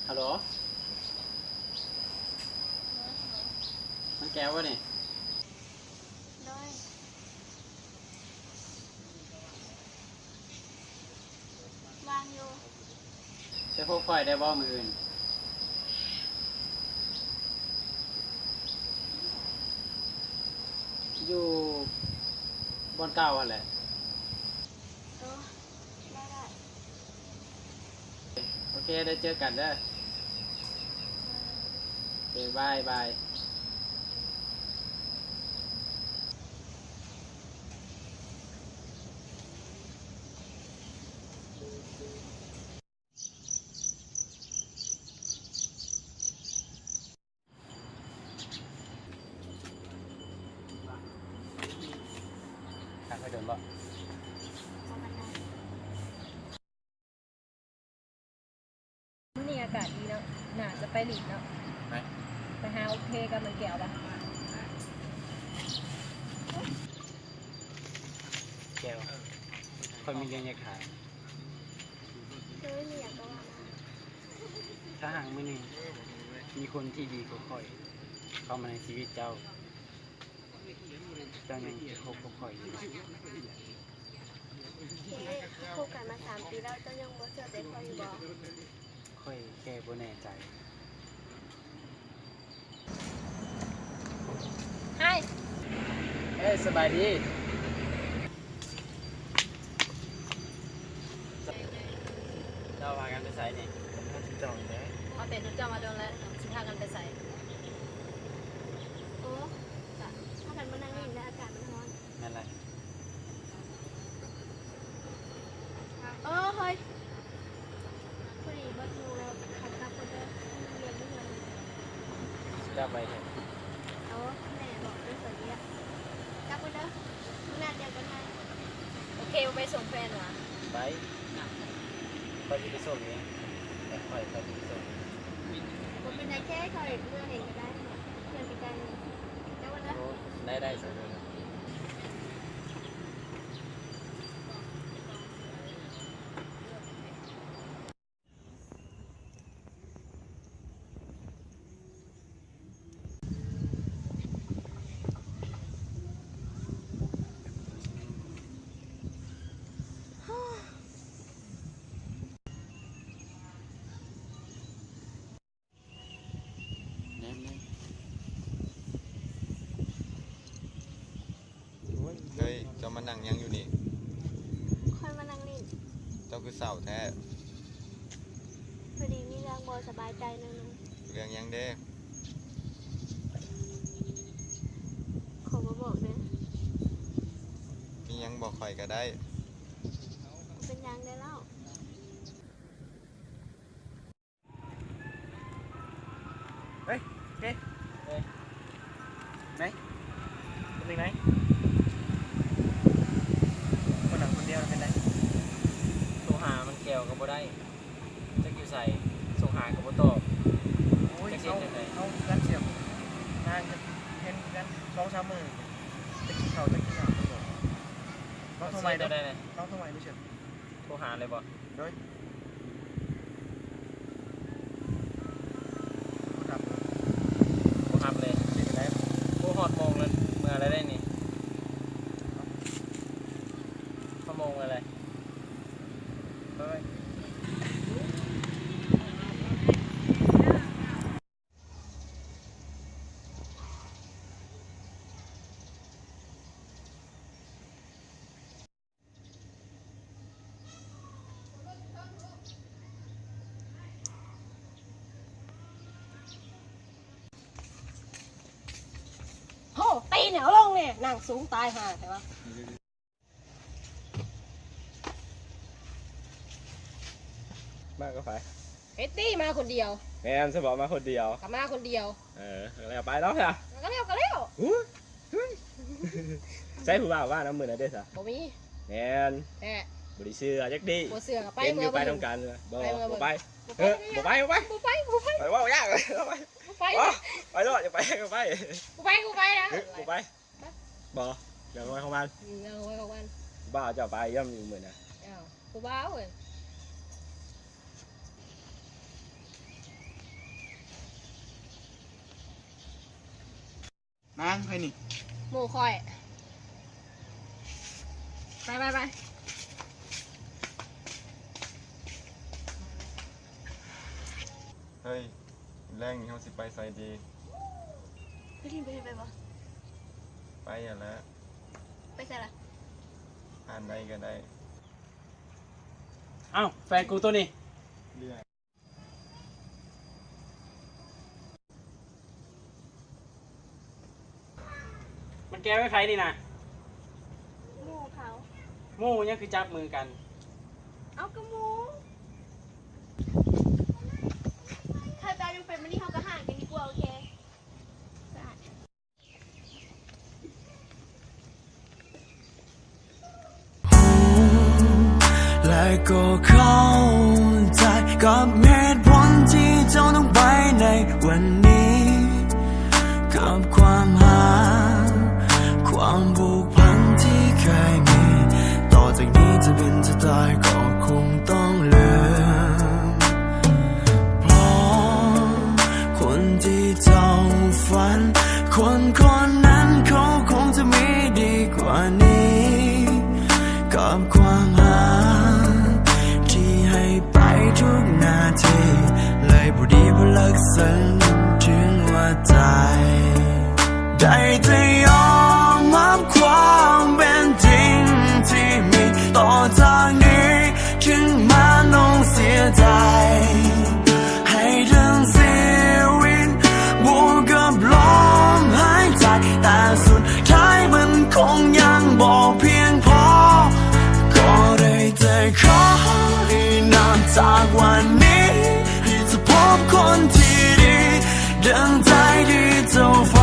ฮัลโหลมันแก้ววะนี่ด้วยวางอยู่จะพกค่อยได้บ่มืออื่นอยู่บอนเก่าอะไรได้โอเคได้เจอกันเด้อโอเคบายบายทางไปเดินบ่มื้อนี้อากาศดีเนาะน่าจะไปหลีดเนาะไปหาโอเคกับมันแก้วปะ แก้วคนมีเรื่องอยากถาม ด้วยเรียกก็ว่ามา ถ้าหากมื้อหนึงมีคนที่ดีกว่าค่อยเข้ามาในชีวิตเจ้าเจ้ายังจะคบกับค่อยอยู่ คบกันมา3 ปีแล้วเจ้ายังบ่เชื่อใจคอยอยู่บ่ ค่อยแค่บ่แน่ใจ ให้ เอ้ยสบายดีเจ้าพากันไปไสนี่จองได้ เอาแต่รถเจ้ามาโดนแล้วสิพากันไปใส่ โอ้ถ้ากันมานั่งเล่นแล้วอากาศมันร้อน นั่นแหละ เฮ้ยพอดีเบิดมูแล้วขับกลับคนเด้อเรียนไม่เหมือน เจ้าไปเถอะ เอาแม่บอกด้วยสวัสดีอะกลับคนเด้อมื้อหน้าเจอกันใหม่ โอเคไปส่งแฟนวะ ไปค่อยสิไปส่งเองแต่ค่อยสิไปส่ง ผมเป็นได้แค่คอยเมื่อเห็นก็ได้เพื่อนไปกันกลับคนเด้อ โอ้ได้สิแน่น เฮ้ยเจ้ามานั่งยังอยู่นี่ คอยมานั่งเล่น เจ้าคือเสาแท้ พอดีมีเรื่องบ่สบายใจหนึง เรื่องยังเด้ ขอมาบอกเด้อ มียังบอกข่อยก็ได้ เป็นยังได้แล้ว เฮ้ยเฮ้ยไหนเป็นยังไงคนหนังคนเดียวเป็นไรส่งหามันแก้วก็บ่ได้จักอยู่ใส่ส่งหาก็บ่ตอบจักเฮ็ดจังได๋ เอากันเสียบนางจะเห็นกัน2-3 มื้อจะกินข้าวน้องทำไม ได้ เนาะ ได้ น้องทำไมไม่เชื่อ โทรหาเลยบ่ โดยครับ โทรหาเลย เป็นไร โทรฮอดโมงแล้วเมื่ออะไรได้นี่ชั่วโมงอะไร เฮ้ย โหตีเหนียวลงเนี่ยนั่งสูงตายห่าใช่ปะ มาก็ไป เฮตตี้มาคนเดียว แมนสบอกมาคนเดียว กลับมาคนเดียว แล้วไปแล้วค่ะ ก็เร็วก็เร็ว ใช้ผู้บ่าวว่าน้ำมือนะเด้อสะ บ่มี แมน แต่ บริเชื่อจักดี บ่เสือกับไป เป็นอ เมื่อยู่ ไป บ่ ทำกันเลยบ่ ไปเมื่อ บ่ไป บ่ บ่ไปบ่ไป บ่ไปบ่ไป ไปว่ายากเลยไป บ่ไป ไปรอดอย่าไปก็ไป บ่ไปกูไปนะ บ่ไปบ่เดี๋ยวไปของมัน เอาไว้กับวัน บ้าจะไปย่ำอยู่เหมือนนะ อ้าวกูบ้าเว้ย นางใครนี่ หมูคอย ไป เฮ้ยแรงนี่เฮาสิไปใส่ดี พี่ทิมไปบ่ ไปอ่ะแล้ว ไปใส่ละ อ่านได้ก็ได้ เอ้าแฟนกูตัวนี้ เรื่อย มันแก้ไม่ไพ่นี่นะ หมูเขา หมู่เนี่ยคือจับมือกัน เอากระหมูถ้าตาดูเป็นมันนี่เขาก็ห่างกันดีกว่าโอเคสะอาด และก็เข้าใจกับเหตุผลที่เจ้าต้องไปในวันนี้ กับความหาความผูกพันที่เคยมี ต่อจากนี้จะเป็นจะตายก็คงต้องลืม เพราะคนที่เจ้าฝัน คนนั้นเขาคงจะมีดีกว่านี้ กับความหาที่ให้ไปทุกนาทีเลยพอดีพลักษณะถึงว่าใจได้จะยอมรับความเป็นจริงที่มีต่อจากนี้ถึงแม้ต้องเสียใจให้ทั้งชีวิตบวกกับลมหายใจแต่สุดท้ายมันคงยังบอกเพียงพอก็ได้แต่ขอให้นับจากวันนี้ที่จะพบคนที่ดีดังใจที่เจ้าฝัน